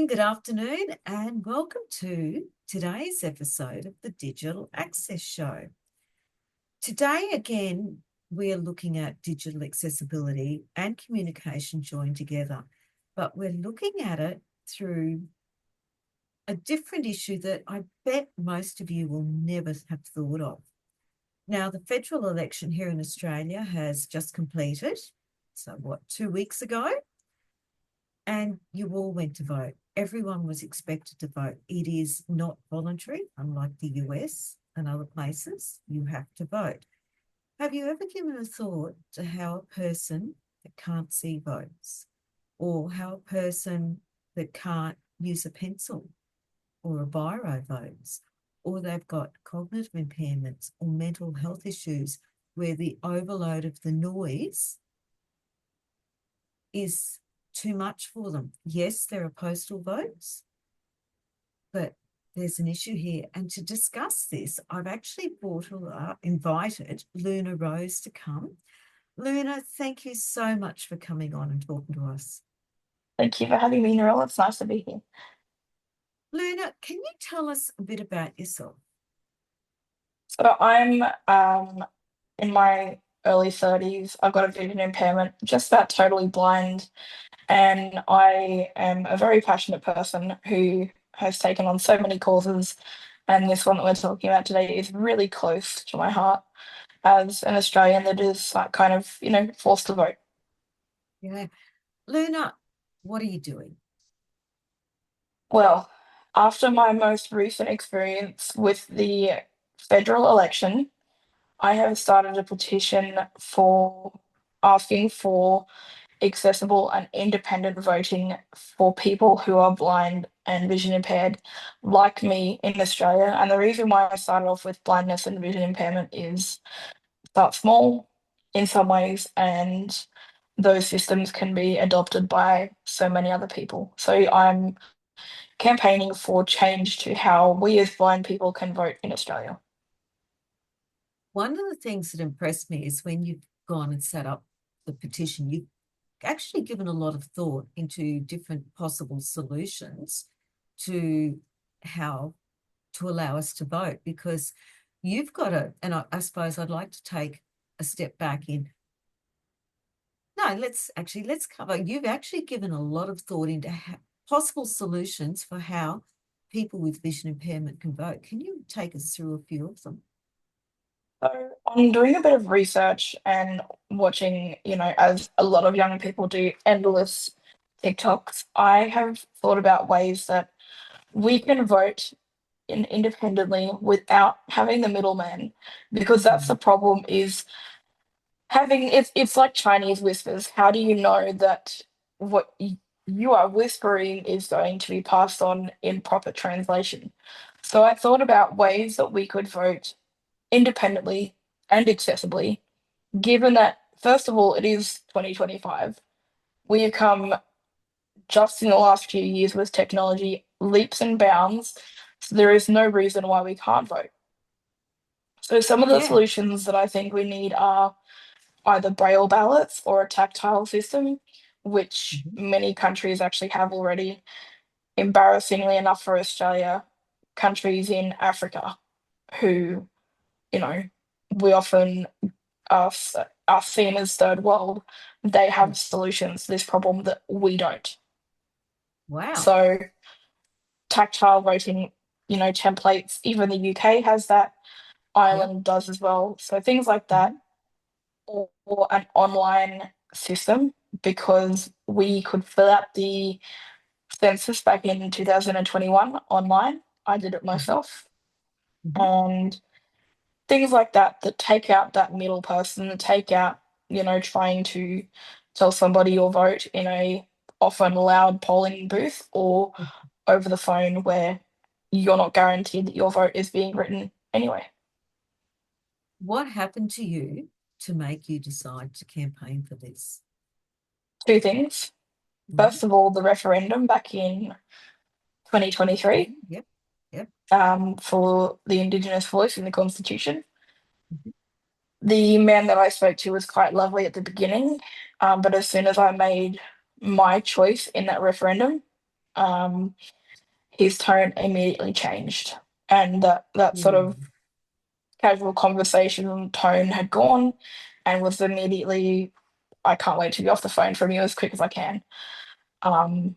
morning, good afternoon, and welcome to today's episode of the Digital Access Show. Today, again, we are looking at digital accessibility and communication joined together, but we're looking at it through a different issue that I bet most of you will never have thought of. Now, the federal election here in Australia has just completed, 2 weeks ago? And you all went to vote. Everyone was expected to vote. It is not voluntary, unlike the US and other places. You have to vote. Have you ever given a thought to how a person that can't see votes, or how a person that can't use a pencil or a biro votes, or they've got cognitive impairments or mental health issues where the overload of the noise is too much for them? Yes, there are postal votes, but there's an issue here. And to discuss this, I've actually invited Luna Rose to come. Luna, thank you so much for coming on and talking to us. Thank you for having me, Narelle. It's nice to be here. Luna, can you tell us a bit about yourself? So I'm in my early 30s. I've got a vision impairment, just about totally blind, and I am a very passionate person who has taken on so many causes, and this one that we're talking about today is really close to my heart as an Australian that is like kind of, forced to vote. Yeah. Luna, what are you doing? Well, after my most recent experience with the federal election, I have started a petition for asking for accessible and independent voting for people who are blind and vision impaired, like me in Australia. And the reason why I started off with blindness and vision impairment is start small in some ways, and those systems can be adopted by so many other people. So I'm campaigning for change to how we as blind people can vote in Australia. One of the things that impressed me is when you've gone and set up the petition, you've actually given a lot of thought into different possible solutions to how to allow us to vote, because you've got and I suppose I'd like to take a step back in. No, let's cover. You've actually given a lot of thought into possible solutions for how people with vision impairment can vote. Can you take us through a few of them? So I'm doing a bit of research and watching, as a lot of young people do, endless TikToks. I have thought about ways that we can vote independently without having the middleman, because that's the Mm. problem is having it's like Chinese whispers. How do you know that what you are whispering is going to be passed on in proper translation? So I thought about ways that we could vote independently and accessibly, given that, first of all, it is 2025. We have come just in the last few years with technology leaps and bounds. So there is no reason why we can't vote. So some of the Yeah. solutions that I think we need are either braille ballots or a tactile system, which Mhm. many countries actually have already. Embarrassingly enough for Australia, countries in Africa who, you know, we often us are seen as third world, they have solutions to this problem that we don't. Wow. So tactile voting, templates, even the UK has that, Yep. Ireland does as well. So things like that, Mhm. or an online system, because we could fill out the census back in 2021 online. I did it Mhm. myself. Mhm. And things like that that take out that middle person, that take out, trying to tell somebody your vote in a often loud polling booth or over the phone where you're not guaranteed that your vote is being written anyway. What happened to you to make you decide to campaign for this? Two things. Mhm. First of all, the referendum back in 2023 Yep. Yep. for the Indigenous voice in the Constitution. Mhm. The man that I spoke to was quite lovely at the beginning, but as soon as I made my choice in that referendum, um, his tone immediately changed, and that sort of Mm. casual conversation tone had gone, and was immediately, I can't wait to be off the phone from you as quick as I can. Um,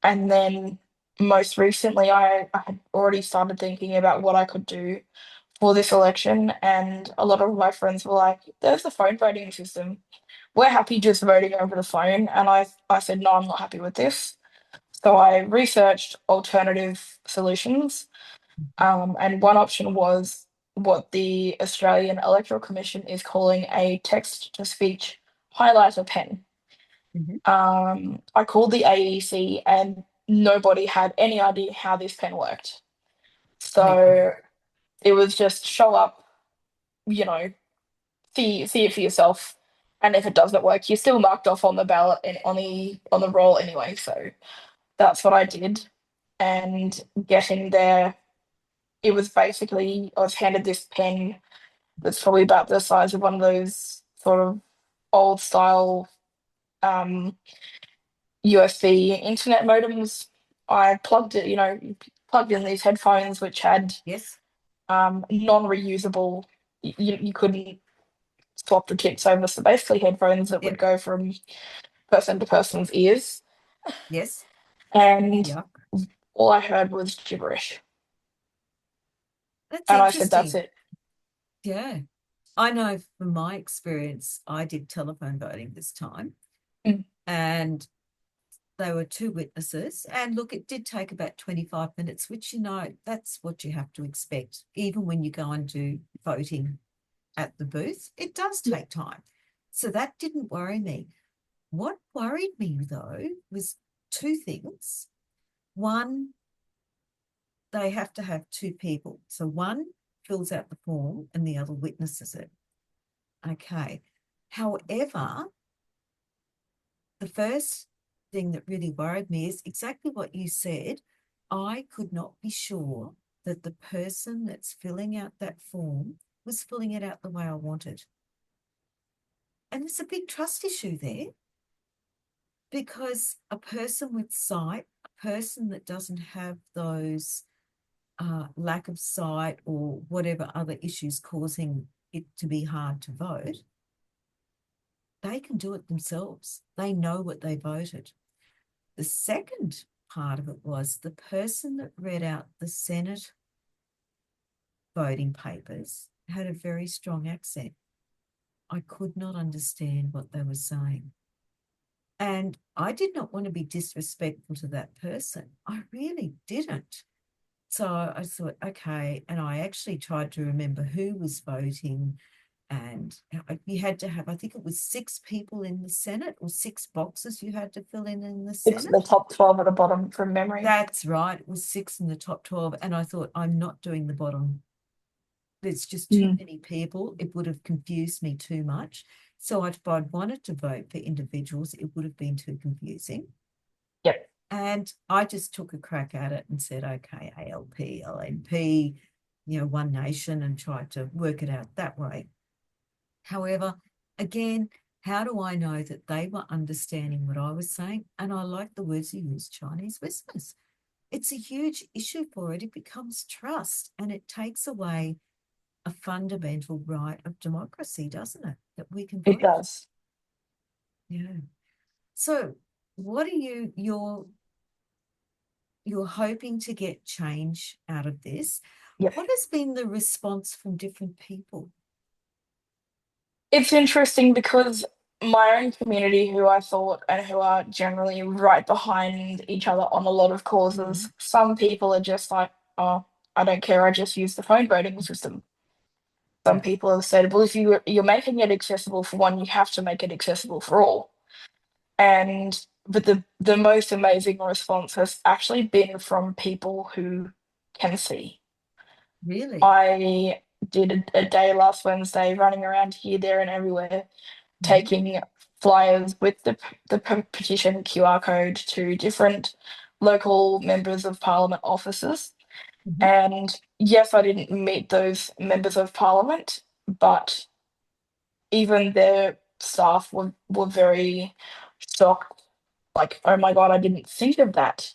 and then most recently, I had already started thinking about what I could do for this election, and a lot of my friends were like, "There's the phone voting system. We're happy just voting over the phone." And I said, "No, I'm not happy with this." So I researched alternative solutions, and one option was what the Australian Electoral Commission is calling a text to speech highlighter pen. Mhm. I called the AEC and nobody had any idea how this pen worked. Okay. So it was just show up, you know, see it for yourself. And if it doesn't work, you're still marked off on the ballot and on the roll anyway. So that's what I did. And getting there, it was basically I was handed this pen that's probably about the size of one of those sort of old style um, USB internet modems. I plugged it, plugged in these headphones which had Yes. non-reusable. You couldn't swap the tips over, so basically headphones that would Yep. go from person to person's ears, Yes. and Yeah. all I heard was gibberish. That's And I said, "That's interesting. it." Yeah. I know from my experience, I did telephone voting this time, Mm. and they were two witnesses. And look, it did take about 25 minutes, which, that's what you have to expect. Even when you go and do voting at the booth, it does take time. So that didn't worry me. What worried me, though, was two things. One, they have to have two people. So one fills out the form and the other witnesses it. Okay. However, the first thing that really worried me is exactly what you said. I could not be sure that the person that's filling out that form was filling it out the way I wanted. And there's a big trust issue there because a person with sight, a person that doesn't have those lack of sight or whatever other issues causing it to be hard to vote, they can do it themselves. They know what they voted. The second part of it was the person that read out the Senate voting papers had a very strong accent. I could not understand what they were saying. And I did not want to be disrespectful to that person. I really didn't. So I thought, okay. And I actually tried to remember who was voting. And you had to have, I think it was 6 people in the Senate or 6 boxes you had to fill in the It's the Senate. top 12 at the bottom from memory. That's right. It was 6 in the top 12. And I thought, I'm not doing the bottom. There's just too Mm. many people. It would have confused me too much. So if I'd wanted to vote for individuals, it would have been too confusing. Yep. And I just took a crack at it and said, okay, ALP, LNP, One Nation, and tried to work it out that way. However, again, how do I know that they were understanding what I was saying? And I like the words you used, Chinese whispers. It's a huge issue for it. It becomes trust and it takes away a fundamental right of democracy, doesn't it? That we can It vote. does. Yeah. So what are you're hoping to get change out of this? Yep. What has been the response from different people? It's interesting because my own community, who I thought and who are generally right behind each other on a lot of causes, Mm. some people are just like, "Oh, I don't care. I just use the phone voting system." Some Yeah. people have said, "Well, if you're making it accessible for one, you have to make it accessible for all." And but the most amazing response has actually been from people who can see. Really? I did a day last Wednesday running around here, there, and everywhere, Mm-hmm. taking flyers with the petition QR code to different local members of parliament offices. Mm-hmm. And yes, I didn't meet those members of parliament, but even their staff were very shocked. Like, oh my God, I didn't think of that.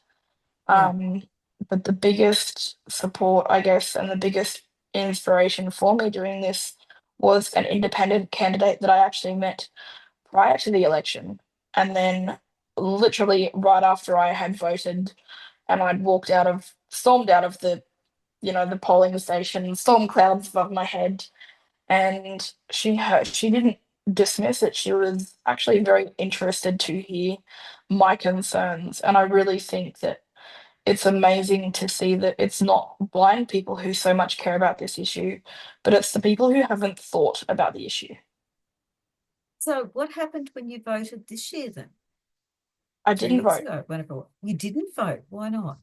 Yeah. Um, but the biggest support, I guess, and the biggest inspiration for me doing this was an independent candidate that I actually met prior to the election. And then literally right after I had voted and I'd stormed out of the polling station, storm clouds above my head, and she didn't dismiss it. She was actually very interested to hear my concerns. And I really think that it's amazing to see that it's not blind people who so much care about this issue, but it's the people who haven't thought about the issue. So what happened when you voted this year then? I Two didn't weeks vote ago, whenever you didn't vote. Why not?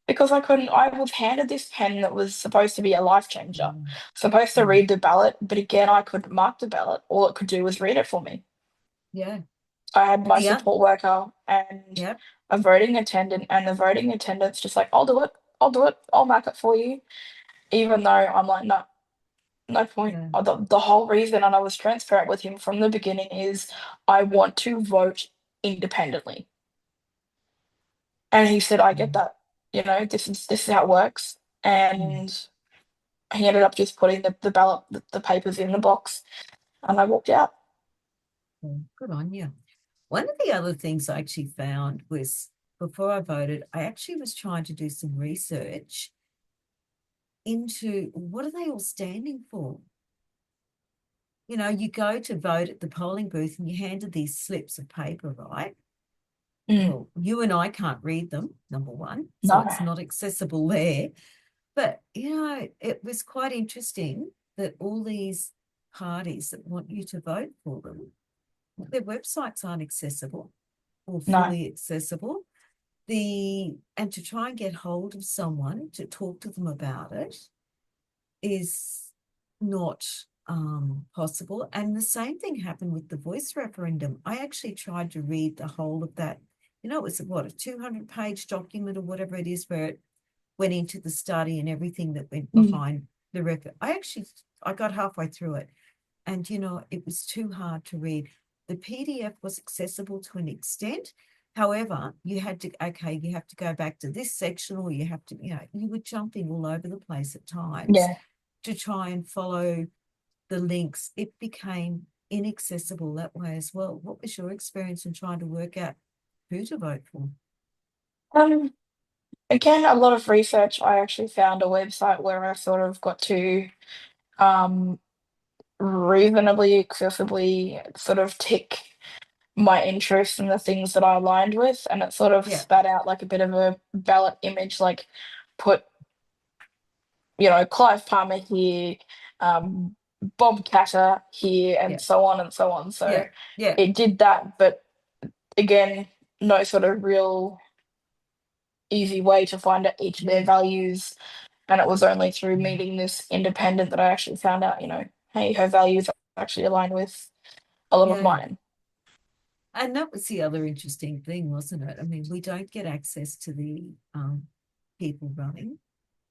because I was handed this pen that was supposed to be a life changer, Mm, supposed to mm. read the ballot, but again, I couldn't mark the ballot. All it could do was read it for me. Yeah. I had my Yeah. support worker and Yeah. a voting attendant, and the voting attendant's just like, I'll do it, I'll mark it for you. Even though I'm like, no, no point. Yeah. The whole reason, and I was transparent with him from the beginning, is I want to vote independently. And he said, I get Mm, that. This is how it works. mm, And he ended up just putting the ballot, the papers in the box, and I walked out. mm. Good on you. One of the other things I actually found was before I voted, I actually was trying to do some research into what are they all standing for? You know, you go to vote at the polling booth and you're handed these slips of paper, right? Mm, Well, you and I can't read them, number one, so no, it's not accessible there. But, it was quite interesting that all these parties that want you to vote for them, their websites aren't accessible or no, fully accessible. And to try and get hold of someone to talk to them about it is not possible. And the same thing happened with the voice referendum. I actually tried to read the whole of that. It was what, a 200-page document or whatever it is, where it went into the study and everything that went mm, behind the record. I got halfway through it, and it was too hard to read. The PDF was accessible to an extent. However, you have to go back to this section, or you have to, you were jumping all over the place at times yeah. to try and follow the links. It became inaccessible that way as well. What was your experience in trying to work out who to vote for? Um, Again, a lot of research. I actually found a website where I sort of got to um, reasonably accessibly sort of tick my interests and the things that I aligned with, and it sort of Yeah, spat out like a bit of a ballot image, like put, Clive Palmer here, um, Bob Catter here, and yeah, so on and so on. So yeah, yeah, it did that, but again, no sort of real easy way to find out each of their mm, values. And it was only through mm, meeting this independent that I actually found out, hey, her values actually align with a lot of yeah. mine. And that was the other interesting thing, wasn't it? I mean, we don't get access to the people running.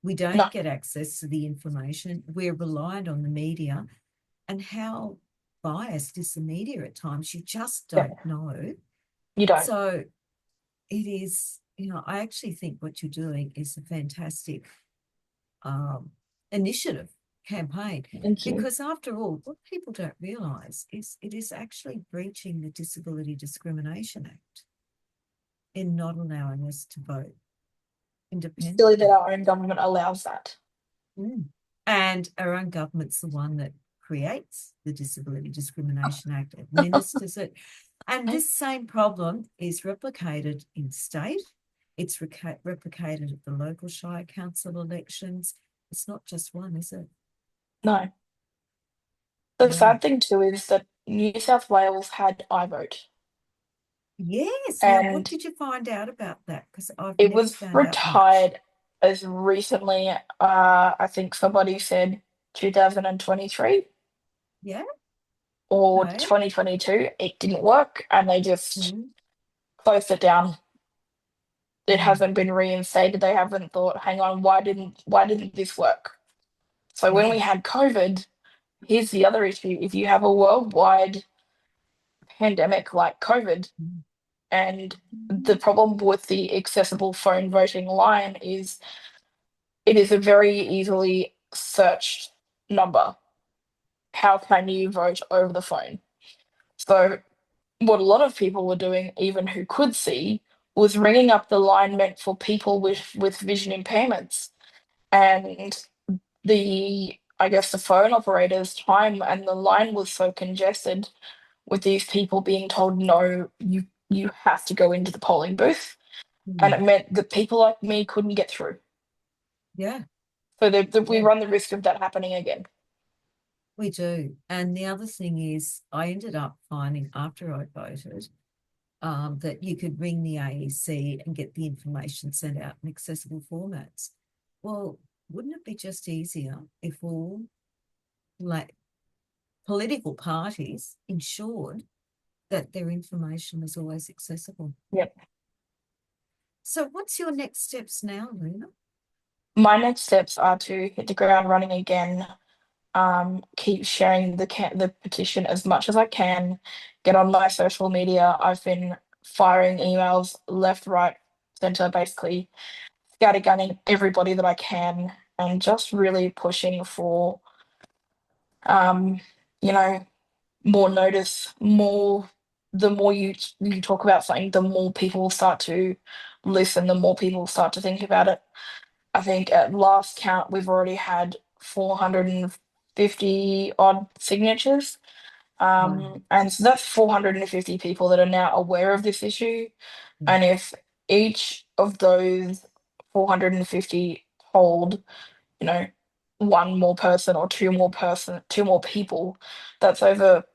We No, don't get access to the information. We're reliant on the media. And how biased is the media at times? You just yeah, don't know. you don't. So it is, I actually think what you're doing is a fantastic um, initiative campaign, Thank you. because after all, what people don't realize is it is actually breaching the Disability Discrimination Act in not allowing us to vote It's silly that independently. our own government allows that. Mm. And our own government's the one that creates the Disability Discrimination Act, administers it. And this same problem is replicated in state. It's replicated at the local Shire Council elections. It's not just one, is it? No. The Yeah. sad thing too is that New South Wales had iVote, Yes. Now, what and did you find out about that? Because I've it never was found out much. retired as recently, I think somebody said 2023 Yeah. or Okay. 2022. It didn't work, and they just Mm, closed it down. It mm, hasn't been reinstated. They haven't thought, hang on, why didn't this work? So when yeah. we had COVID, here's the other issue. If you have a worldwide pandemic like COVID, Mm, And the problem with the accessible phone voting line is it is a very easily searched number. How can you vote over the phone? So, what a lot of people were doing, even who could see, was ringing up the line meant for people with vision impairments. And I guess the phone operator's time and the line was so congested with these people being told, no, you have to go into the polling booth. And it Mm. meant that people like me couldn't get through. Yeah, So we yeah, run the risk of that happening again. we do. And the other thing is, I ended up finding after I voted that you could ring the AEC and get the information sent out in accessible formats. Well, wouldn't it be just easier if all like political parties ensured that their information was always accessible? Yep. So, what's your next steps now, Luna? My next steps are to hit the ground running again, keep sharing the petition as much as I can, get on my social media. I've been firing emails left, right, center, basically scattergunning everybody that I can, and just really pushing for, um, you know, more notice, more. The more you talk about something, the more people start to listen, the more people start to think about it. I think at last count, we've already had 450 odd signatures. Wow. And so that's 450 people that are now aware of this issue. Mm. And if each of those 450 hold, you know, one more person or two more people, that's over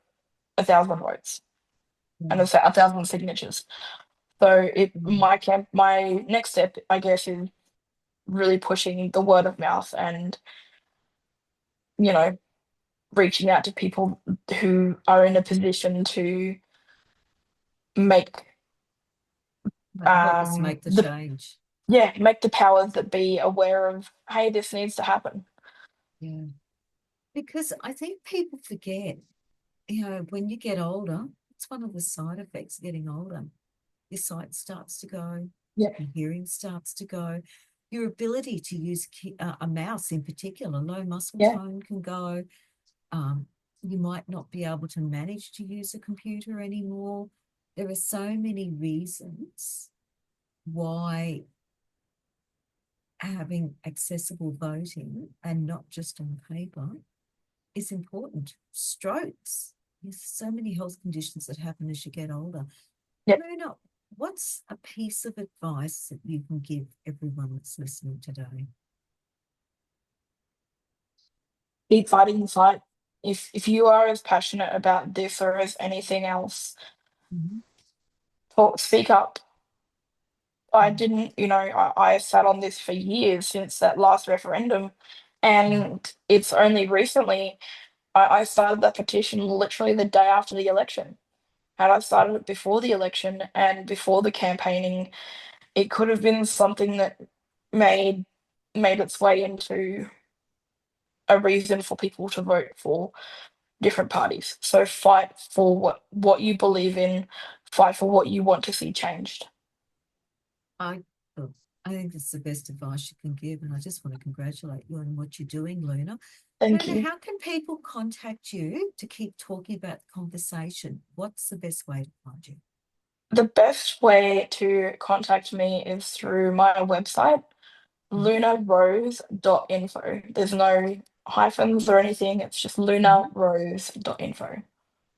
1,000 votes and Mm. it's 1,000 signatures. So Mm. my next step, I guess, is really pushing the word of mouth and, you know, reaching out to people who are in a position to make Help us make the the change. make the powers that be aware of, hey, this needs to happen. Yeah. Because I think people forget, when you get older, it's one of the side effects of getting older. Your sight starts to go, Yeah, your hearing starts to go, your ability to use a mouse in particular, low muscle yeah, tone can go. Um, you might not be able to manage to use a computer anymore. There are so many reasons why having accessible voting and not just on paper is important. Strokes. There's so many health conditions that happen as you get older. yep. Luna, what's a piece of advice that you can give everyone that's listening today? Keep fighting the fight. If you are as passionate about this or as anything else, Mhm. speak up. I Mm. didn't, I sat on this for years since that last referendum, Mm. and it's only recently I started that petition literally the day after the election. Had I started it before the election and before the campaigning, it could have been something that made made its way into a reason for people to vote for different parties. So fight for what you believe in, fight for what you want to see changed. I, oh, I think it's the best advice you can give, and I just want to congratulate you on what you're doing, Luna. Thank Luna, you. how can people contact you to keep talking about the conversation? What's the best way to find you? The best way to contact me is through my website, Mhm. lunarose.info. There's no hyphens or anything, it's just Mhm. lunarose.info.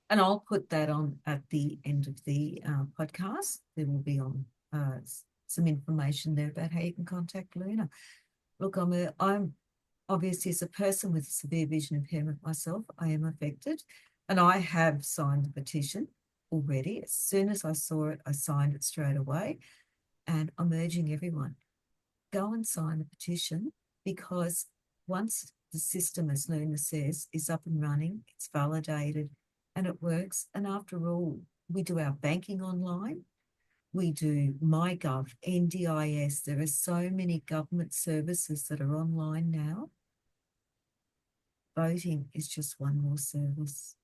And I'll put that on at the end of the podcast. There will be on some information there about how you can contact Luna. Look, I'm obviously, as a person with severe vision impairment myself, I am affected, and I have signed the petition already. As soon as I saw it, I signed it straight away, and I'm urging everyone, go and sign the petition, because once the system, as Luna says, is up and running, it's validated and it works. And after all, we do our banking online, we do MyGov, NDIS. There are so many government services that are online now. Voting is just one more service.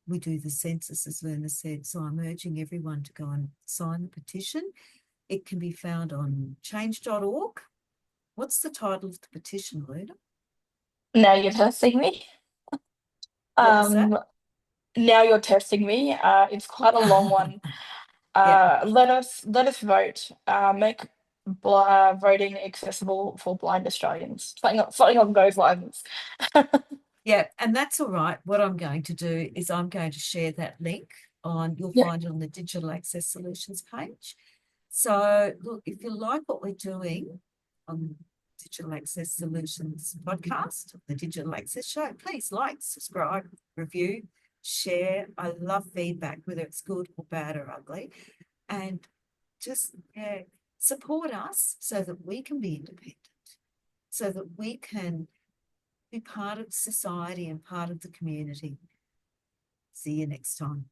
we do the census, as Verna said. So I'm urging everyone to go and sign the petition. It can be found on change.org. What's the title of the petition, Luna? Now you're testing me. What was that? Now you're testing me. It's quite a long one. Yeah. Let us vote. Make voting accessible for blind Australians. Something along those lines. Yeah, and that's all right. What I'm going to do is I'm going to share that link on, you'll Yeah. find it on the Digital Access Solutions page. So look, if you like what we're doing on Digital Access Solutions podcast, the Digital Access Show, please like, subscribe, review, share. I love feedback, whether it's good or bad or ugly. And just support us so that we can be independent, so that we can be part of society and part of the community. See you next time.